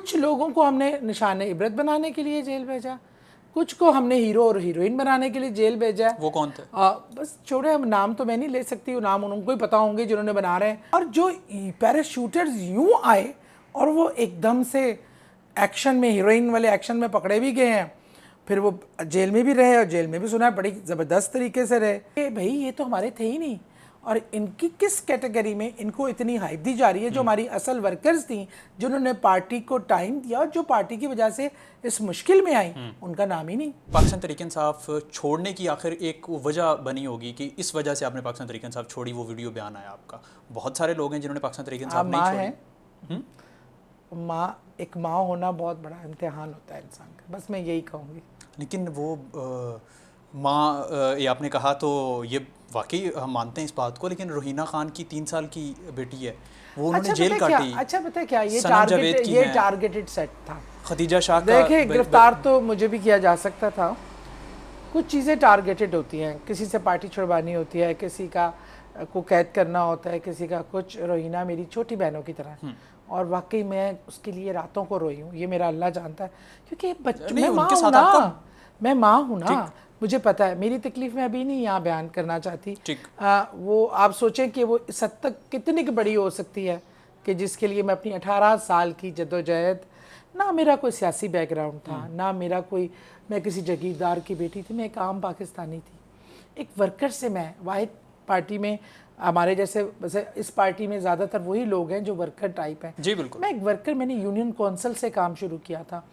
कुछ लोगों को हमने निशाने इबरत बनाने के लिए जेल भेजा, कुछ को हमने हीरो और हीरोइन बनाने के लिए जेल भेजा। वो कौन थे? बस छोड़े, हम नाम तो मैं नहीं ले सकती, वो नाम उनको ही पता होंगे जिन्होंने बना रहे हैं। और जो पैराशूटर्स यूं आए और वो एकदम से एक्शन में, हीरोइन वाले एक्शन में पकड़े भी गए हैं, फिर वो जेल में भी रहे और जेल में भी सुना है बड़ी ज़बरदस्त तरीके से रहे। भाई ये तो हमारे थे ही नहीं, और इनकी किस कैटेगरी में इनको इतनी हाइप दी जा रही है? जो हमारी असल वर्कर्स थी, जिन्होंने पार्टी को टाइम दिया और जो पार्टी की वजह से इस मुश्किल में आई, उनका नाम ही नहीं। पाकिस्तान तहरीक इंसाफ छोड़ने की आखिर एक वजह बनी होगी कि इस वजह से आपने पाकिस्तान तहरीक इंसाफ छोड़ी, वो वीडियो बयान आया आपका। बहुत सारे लोग हैं जिन्होंने पाकिस्तान तहरीक इंसाफ नहीं छोड़ी। एक माँ होना बहुत बड़ा इम्तिहान होता है इंसान का, बस मैं यही कहूँगी। लेकिन वो माँ, ये आपने कहा तो ये वाकई हम मानते हैं इस बात को, लेकिन रोहिना खान की 3 साल की बेटी है, वो उन्होंने जेल काटी। अच्छा पता है क्या, ये टारगेटेड सेट था। खदीजा शाह का देखिए, गिरफ्तार तो मुझे भी किया जा सकता था। कुछ चीज़ें टारगेटेड होती हैं, किसी से पार्टी छुड़वानी होती है, किसी का को कैद करना होता है, किसी का कुछ। रोहिना मेरी छोटी बहनों की तरह, और वाकई मैं उसके लिए रातों को रोई हूँ, ये मेरा अल्लाह जानता है, क्योंकि बच्चे, मैं माँ हूँ ना, मुझे पता है। मेरी तकलीफ मैं अभी नहीं यहाँ बयान करना चाहती। वो आप सोचें कि वो इस हद तक कितनी बड़ी हो सकती है कि जिसके लिए मैं अपनी 18 साल की जद्दोजहद, ना मेरा कोई सियासी बैकग्राउंड था, ना मेरा कोई, मैं किसी जागीरदार की बेटी थी, मैं एक आम पाकिस्तानी थी, एक वर्कर से। मैं वाहिद पार्टी में, हमारे जैसे वैसे इस पार्टी में ज़्यादातर वही लोग हैं जो वर्कर टाइप हैं। जी बिल्कुल। मैं एक वर्कर, मैंने यूनियन कौंसिल से काम शुरू किया था,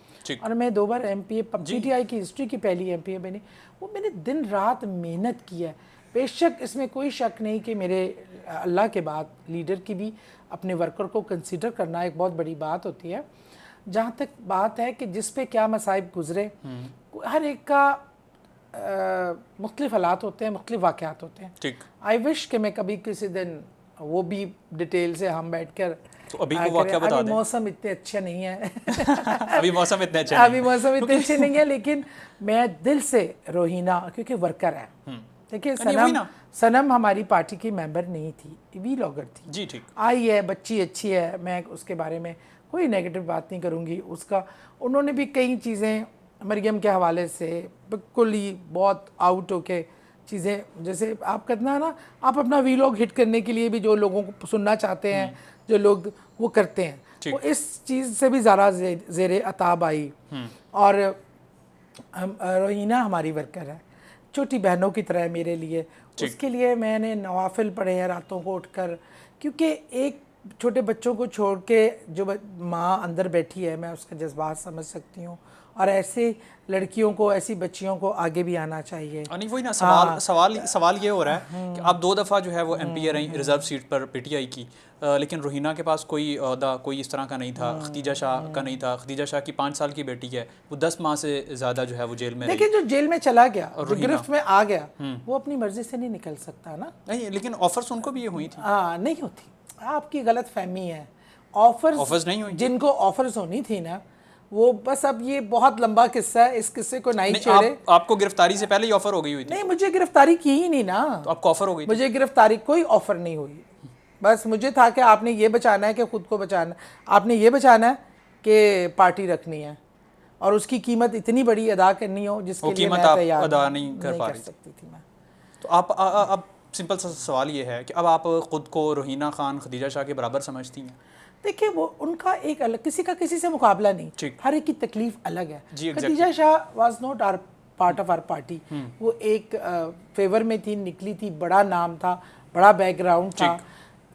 और मैं 2 बार MPA, PTI की हिस्ट्री की पहली MPA बनी। वो मैंने दिन रात मेहनत की है। बेशक इसमें कोई शक नहीं कि मेरे अल्लाह के बाद लीडर की भी अपने वर्कर को कंसिडर करना एक बहुत बड़ी बात होती है। जहाँ तक बात है कि जिस पे क्या मसाइब गुजरे, हर एक का मुख्तलिफ हालात होते हैं, मुख्तलिफ वाक़यात होते हैं। आई विश कि मैं कभी किसी दिन वो भी डिटेल से हम बैठ कर, तो अभी को वाक़या बता दें। मौसम इतने अच्छे नहीं है अभी मौसम इतने अच्छे नहीं है, लेकिन मैं दिल से रोहिना, क्योंकि वर्कर है। देखिए, सनम हमारी पार्टी की मेंबर नहीं थी, वी लॉगर थी जी, ठीक। आई है, बच्ची अच्छी है, मैं उसके बारे में कोई नेगेटिव बात नहीं करूँगी। उसका, उन्होंने भी कई चीज़ें मरियम के हवाले से बिल्कुल ही बहुत आउट होके चीज़ें, जैसे आप कहना है ना, आप अपना वीलॉग हिट करने के लिए भी जो लोगों को सुनना चाहते हैं, जो लोग वो करते हैं, वो इस चीज़ से भी ज़्यादा ज़ेरे अताब आई। और रोहिना हमारी वर्कर है, छोटी बहनों की तरह है मेरे लिए। उसके लिए मैंने नवाफिल पढ़े हैं रातों को उठकर, क्योंकि एक छोटे बच्चों को छोड़ के जो माँ अंदर बैठी है, मैं उसका जज्बात समझ सकती हूँ। और ऐसे लड़कियों को, ऐसी बच्चियों को आगे भी आना चाहिए। नहीं, वही ना, सवाल ये हो रहा है कि आप 2 दफ़ा जो है वो MPA रही रिजर्व सीट पर PTI की, लेकिन रोहिना के पास कोई अहदा, कोई इस तरह का नहीं था, खदीजा शाह का नहीं था। खदीजा शाह की 5 साल की बेटी है, वो 10 माह से ज़्यादा जो है वो जेल में रही। देखिए, जो जेल में चला गया, जो गिरफ्त में आ गया, वो अपनी मर्जी से नहीं निकल सकता ना। नहीं, लेकिन ऑफर्स उनको भी ये हुई थी। नहीं होती, आपकी गलत फहमी है। ऑफर्स नहीं हुई, जिनको ऑफर्स होनी थी ना, वो बस, अब ये बहुत लंबा किस्सा है, इस किस्से को नहीं छोड़े। आपको गिरफ्तारी से पहले ही ऑफर हो गई हुई थी? नहीं, मुझे गिरफ्तारी की ही नहीं ना। तो आपको ऑफर हो गई? मुझे गिरफ्तारी कोई ऑफर नहीं हुई, बस मुझे था कि आपने ये बचाना है कि खुद को बचाना, आपने ये बचाना है कि पार्टी रखनी है, और उसकी कीमत इतनी बड़ी अदा करनी हो जिसके लिए मैं तैयार अदा नहीं कर सकती थी मैं। तो आप अब सिंपल सा सवाल ये है कि अब आप खुद को रोहिना खान, खदीजा शाह के बराबर समझती हैं? देखिए, वो उनका एक अलग, किसी का किसी से मुकाबला नहीं, हर एक की तकलीफ अलग है। Khadija Shah was not our part of our party. वो एक फेवर में थी, निकली थी, बड़ा नाम था, बड़ा बैकग्राउंड था।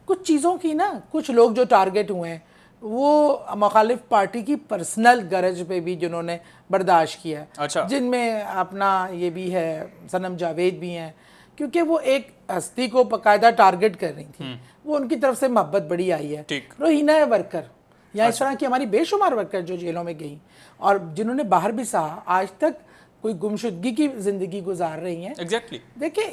कुछ चीज़ों की ना, कुछ लोग जो टारगेट हुए हैं, वो मुखालिफ पार्टी की पर्सनल गरज पे भी जिन्होंने बर्दाश्त किया है। अच्छा। जिनमें अपना ये भी है, सनम जावेद भी हैं, क्योंकि वो एक हस्ती को बाकायदा टारगेट कर रही थी, वो उनकी तरफ से मोहब्बत बड़ी आई है। रोहिना है वर्कर, या इस तरह की हमारी बेशुमार वर्कर जो जेलों में गई और जिन्होंने बाहर भी सहा, आज तक कोई गुमशुदगी की जिंदगी गुजार रही हैं। एग्जैक्टली। देखिए,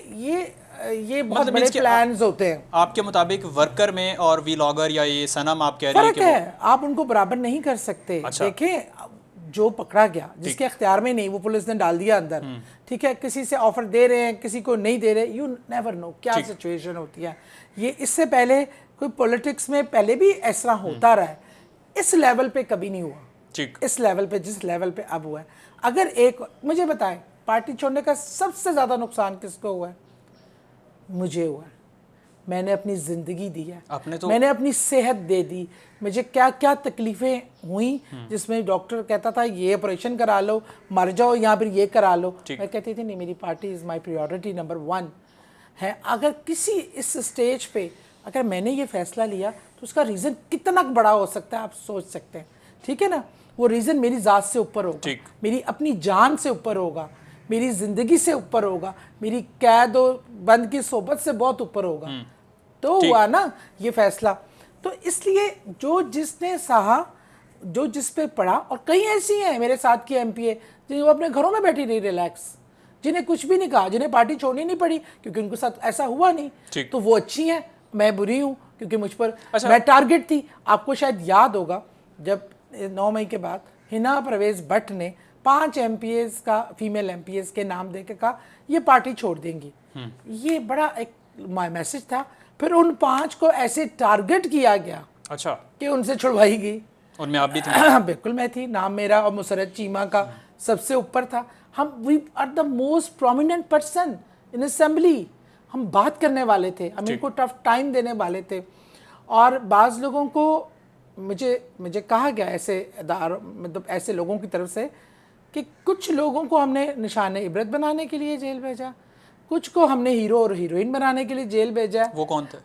ये बहुत बड़े प्लान्स होते हैं। आपके मुताबिक वर्कर में और वीलॉगर या ये सनम, आप कह रही हैं कि है, आप उनको बराबर नहीं कर सकते। देखें, जो पकड़ा गया, जिसके अख्तियार में नहीं, वो पुलिस ने डाल दिया अंदर, ठीक है, किसी से ऑफर दे रहे हैं, किसी को नहीं दे रहे, यू नेवर नो क्या सिचुएशन होती है। ये इससे पहले कोई पॉलिटिक्स में पहले भी ऐसा होता रहा है, इस लेवल पे कभी नहीं हुआ। ठीक। इस लेवल पे, जिस लेवल पे अब हुआ है। अगर एक मुझे बताएं, पार्टी छोड़ने का सबसे ज़्यादा नुकसान किसको हुआ है? मुझे हुआ है। मैंने अपनी ज़िंदगी दी है, मैंने अपनी सेहत दे दी, मुझे क्या क्या तकलीफ़ें हुई, जिसमें डॉक्टर कहता था ये ऑपरेशन करा लो, मर जाओ, या फिर ये करा लो। मैं कहती थी नहीं, मेरी party is my priority number 1 है। अगर किसी इस स्टेज पे अगर मैंने ये फैसला लिया तो उसका रीज़न कितना बड़ा हो सकता है आप सोच सकते हैं, ठीक है ना। वो रीज़न मेरी ज़ात से ऊपर होगा, मेरी अपनी जान से ऊपर होगा, मेरी ज़िंदगी से ऊपर होगा, मेरी कैद और बंद की सोबत से बहुत ऊपर होगा। तो हुआ ना ये फैसला। तो इसलिए जो जिसने सहा, जो जिस पे पड़ा, और कई ऐसी हैं मेरे साथ की एमपीए जिन्हें वो अपने घरों में बैठी रही रिलैक्स, जिन्हें कुछ भी नहीं कहा, जिन्हें पार्टी छोड़नी नहीं पड़ी क्योंकि उनके साथ ऐसा हुआ नहीं। तो वो अच्छी हैं, मैं बुरी हूँ क्योंकि मुझ पर मैं टारगेट थी। आपको शायद याद होगा जब 9 मई के बाद हिना परवेज भट्ट ने 5 एमपीएस का, फीमेल एमपीएस के नाम देके कहा ये पार्टी छोड़ देंगी। ये बड़ा एक मैसेज था। फिर उन 5 को ऐसे टारगेट किया गया, अच्छा, कि उनसे छुड़वाई गई। उनमें आप भी थे? बिल्कुल मैं थी। नाम मेरा और मुसरत चीमा का सबसे ऊपर था। हम we are the most prominent person in assembly. हम बात करने वाले थे, हम इनको टफ टाइम देने वाले थे। और बाज़ लोगों को मुझे कहा गया ऐसे मतलब ऐसे लोगों की तरफ से कि कुछ लोगों को हमने निशाने इबरत बनाने के लिए जेल भेजा, कुछ को हमने हीरो और हीरोइन बनाने के लिए जेल भेजा। वो कौन थे?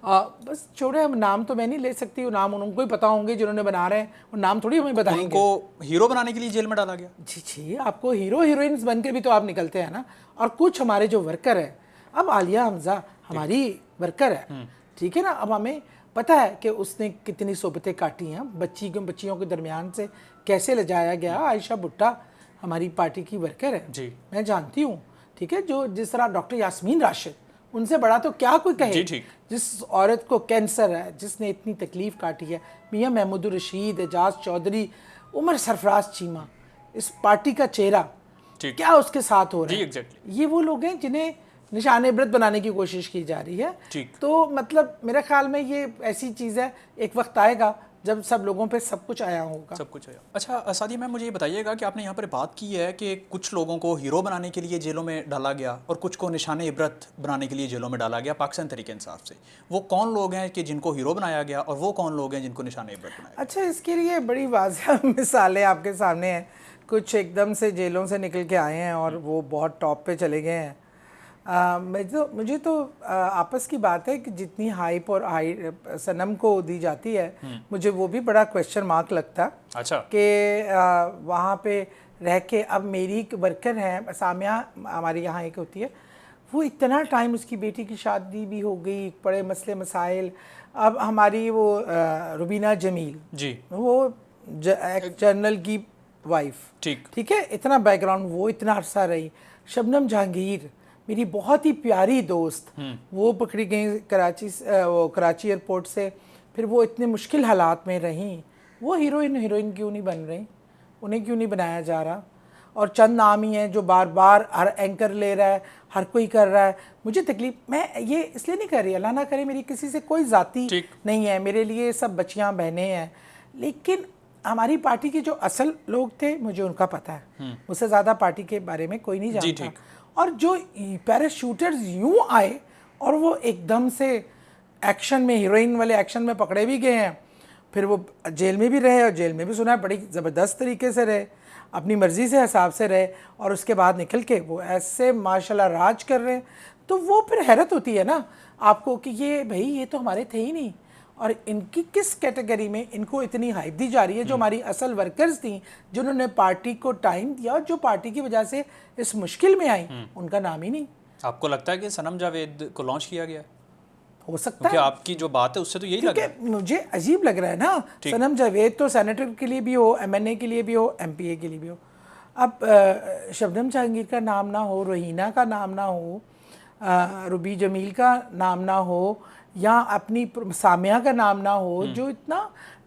बस छोड़े, हम नाम तो मैं नहीं ले सकती, वो नाम उनको ही पता होंगे जिन्होंने बना रहे हैं, वो नाम थोड़ी हमें बताएंगे। उनको हीरो बनाने के लिए जेल में डाला गया? जी, आपको हीरो हीरोइंस बन के भी तो आप निकलते हैं ना। और कुछ हमारे जो वर्कर है, अब आलिया हमजा हमारी वर्कर है, ठीक है ना। अब हमें पता है कि उसने कितनी सोबतें काटी हैं, बच्चियों के दरमियान से कैसे ले जाया गया। आयशा भुट्टा हमारी पार्टी की वर्कर है जी, मैं जानती हूँ, ठीक है। जो जिस तरह डॉक्टर यास्मीन राशिद, उनसे बड़ा तो क्या कोई कहे। जिस औरत को कैंसर है, जिसने इतनी तकलीफ काटी है, मियाँ महमूद रशीद, एजाज चौधरी, उमर सरफराज चीमा, इस पार्टी का चेहरा, क्या उसके साथ हो रहा है। ये वो लोग हैं जिन्हें निशाने इबरत बनाने की कोशिश की जा रही है। तो मतलब मेरे ख्याल में ये ऐसी चीज़ है, एक वक्त आएगा जब सब लोगों पे सब कुछ आया होगा। सब कुछ आया। अच्छा सादिया मैम, मुझे ये बताइएगा कि आपने यहाँ पर बात की है कि कुछ लोगों को हीरो बनाने के लिए जेलों में डाला गया और कुछ को निशाने इबरत बनाने के लिए जेलों में डाला गया पाकिस्तान तरीके इंसाफ से। वो कौन लोग हैं कि जिनको हीरो बनाया गया और वो कौन लोग हैं जिनको निशाने इबरत बनाया गया? अच्छा, इसके लिए बड़ी वाज़ेह मिसालें आपके सामने हैं। कुछ एकदम से जेलों से निकल के आए हैं और वो बहुत टॉप पे चले गए हैं। मुझे तो आपस की बात है कि जितनी हाइप और सनम को दी जाती है, मुझे वो भी बड़ा क्वेश्चन मार्क लगता। अच्छा, कि वहाँ पे रह के, अब मेरी एक वर्कर है सामिया, हमारे यहाँ एक होती है, वो इतना टाइम, उसकी बेटी की शादी भी हो गई, बड़े मसले मसाइल। अब हमारी वो रुबीना जमील जी, वो एक जनरल की वाइफ, ठीक है, इतना बैकग्राउंड, वो इतना अरसा रही। शबनम जहांगीर मेरी बहुत ही प्यारी दोस्त, वो पकड़ी गई कराची एयरपोर्ट से, फिर वो इतने मुश्किल हालात में रहीं। वो हीरोइन क्यों नहीं बन रही, उन्हें क्यों नहीं बनाया जा रहा? और चंद नाम ही हैं जो बार बार हर एंकर ले रहा है, हर कोई कर रहा है। मुझे तकलीफ, मैं ये इसलिए नहीं कर रही, अल्लाह ना करे मेरी किसी से कोई ज़ाती नहीं है, मेरे लिए सब बच्चियाँ बहनें हैं। लेकिन हमारी पार्टी के जो असल लोग थे, मुझे उनका पता है, मुझसे ज़्यादा पार्टी के बारे में कोई नहीं जानता। और जो पैराशूटर्स यूँ आए और वो एकदम से एक्शन में, हीरोइन वाले एक्शन में पकड़े भी गए हैं, फिर वो जेल में भी रहे, और जेल में भी सुना है बड़ी ज़बरदस्त तरीके से रहे, अपनी मर्ज़ी से हिसाब से रहे, और उसके बाद निकल के वो ऐसे माशाल्लाह राज कर रहे हैं। तो वो फिर हैरत होती है ना आपको कि ये भाई, ये तो हमारे थे ही नहीं, और इनकी किस कैटेगरी में इनको इतनी हाइप दी जा रही है। जो हमारी असल वर्कर्स थी, जिन्होंने पार्टी को टाइम दिया और जो पार्टी की वजह से इस मुश्किल में आई, उनका नाम ही नहीं। आपको लगता है कि सनम जावेद को लॉन्च किया गया? हो सकता है, आपकी जो बात है उससे तो यही लग रहा है। मुझे अजीब लग रहा है ना, सनम जावेद तो सेनेटर के लिए भी हो, MNA के लिए भी हो, MPA के लिए भी हो। अब शबनम जहांगीर का नाम ना हो, रोहीना का नाम ना हो, रुबी जमील का नाम ना हो, या अपनी सामिया का नाम ना हो, जो इतना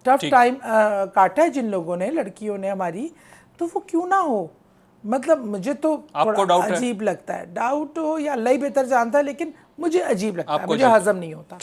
टफ टाइम काटा है जिन लोगों ने, लड़कियों ने हमारी, तो वो क्यों ना हो? मतलब मुझे तो थोड़ा अजीब लगता है। डाउट हो या अल्लाह ही बेहतर जानता है, लेकिन मुझे अजीब लगता है, मुझे हजम नहीं होता।